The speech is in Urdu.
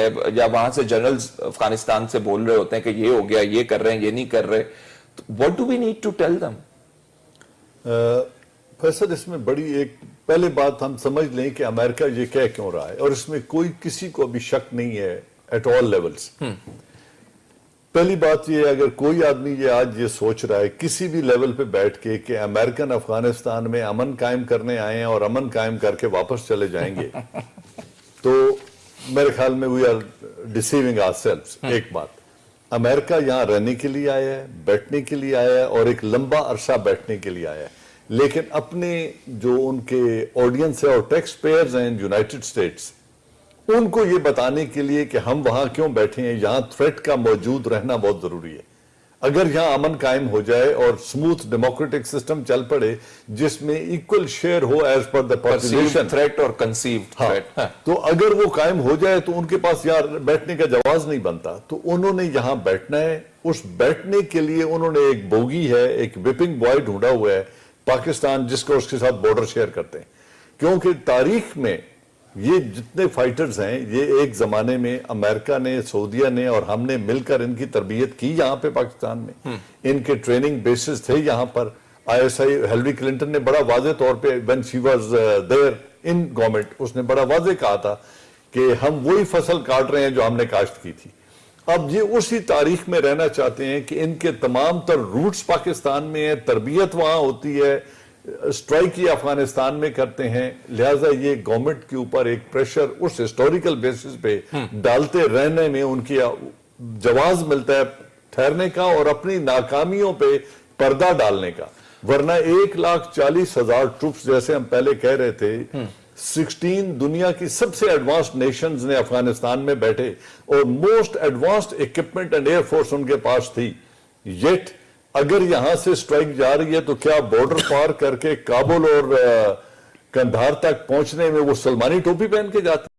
ہے یا وہاں سے جنرلز افغانستان سے بول رہے ہوتے ہیں کہ یہ ہو گیا، یہ کر رہے ہیں، یہ نہیں کر رہے، what do we need to tell them؟ Faisal اس میں بڑی ایک پہلے بات ہم سمجھ لیں کہ امریکہ یہ کہہ کیوں رہا ہے، اور اس میں کوئی کسی کو ابھی شک نہیں ہے ایٹ آل لیولز۔ پہلی بات یہ ہے، اگر کوئی آدمی یہ آج یہ سوچ رہا ہے کسی بھی لیول پہ بیٹھ کے کہ امریکن افغانستان میں امن قائم کرنے آئے ہیں اور امن قائم کر کے واپس چلے جائیں گے تو میرے خیال میں وی آر ڈیسیونگ آور سیلفز۔ ایک بات، امریکہ یہاں رہنے کے لیے آیا ہے، بیٹھنے کے لیے آیا ہے، اور ایک لمبا عرصہ بیٹھنے کے لیے آیا ہے، لیکن اپنے جو ان کے آڈینس ہے اور ٹیکس پیئرز ہیں یونائٹڈ اسٹیٹس، ان کو یہ بتانے کے لیے کہ ہم وہاں کیوں بیٹھے ہیں، یہاں تھریٹ کا موجود رہنا بہت ضروری ہے۔ اگر یہاں امن قائم ہو جائے اور سموتھ ڈیموکریٹک سسٹم چل پڑے جس میں equal share who as per the population, threat اور کنسیوڈ تھریٹ، تو اگر وہ قائم ہو جائے تو ان کے پاس یہاں بیٹھنے کا جواز نہیں بنتا، تو انہوں نے یہاں بیٹھنا ہے۔ اس بیٹھنے کے لیے انہوں نے ایک بوگی ہے، ایک وپنگ بوائے ڈھونڈا ہوا ہے پاکستان، جس کو اس کے ساتھ بارڈر شیئر کرتے ہیں، کیونکہ تاریخ میں یہ جتنے فائٹرز ہیں یہ ایک زمانے میں امریکہ نے، سعودیہ نے اور ہم نے مل کر ان کی تربیت کی یہاں پہ پاکستان میں، ان کے ٹریننگ بیسز تھے یہاں پر۔ I S I Hillary Clinton نے بڑا واضح طور پہ when she was there in government، اس نے بڑا واضح کہا تھا کہ ہم وہی فصل کاٹ رہے ہیں جو ہم نے کاشت کی تھی۔ اب یہ اسی تاریخ میں رہنا چاہتے ہیں کہ ان کے تمام تر روٹس پاکستان میں ہیں، تربیت وہاں ہوتی ہے، اسٹرائک یہ افغانستان میں کرتے ہیں، لہٰذا یہ گورنمنٹ کے اوپر ایک پریشر اس ہسٹوریکل بیسس پہ ڈالتے رہنے میں ان کی جواز ملتا ہے ٹھہرنے کا اور اپنی ناکامیوں پہ پردہ ڈالنے کا۔ ورنہ 1,40,000 ٹروپس جیسے ہم پہلے کہہ رہے تھے، 16 دنیا کی سب سے ایڈوانسڈ نیشنز نے افغانستان میں بیٹھے اور most advanced equipment and air force ان کے پاس تھی، یٹ اگر یہاں سے سٹرائک جا رہی ہے تو کیا بارڈر پار کر کے کابل اور کندھار تک پہنچنے میں وہ سلمانی ٹوپی پہن کے جاتے ہیں؟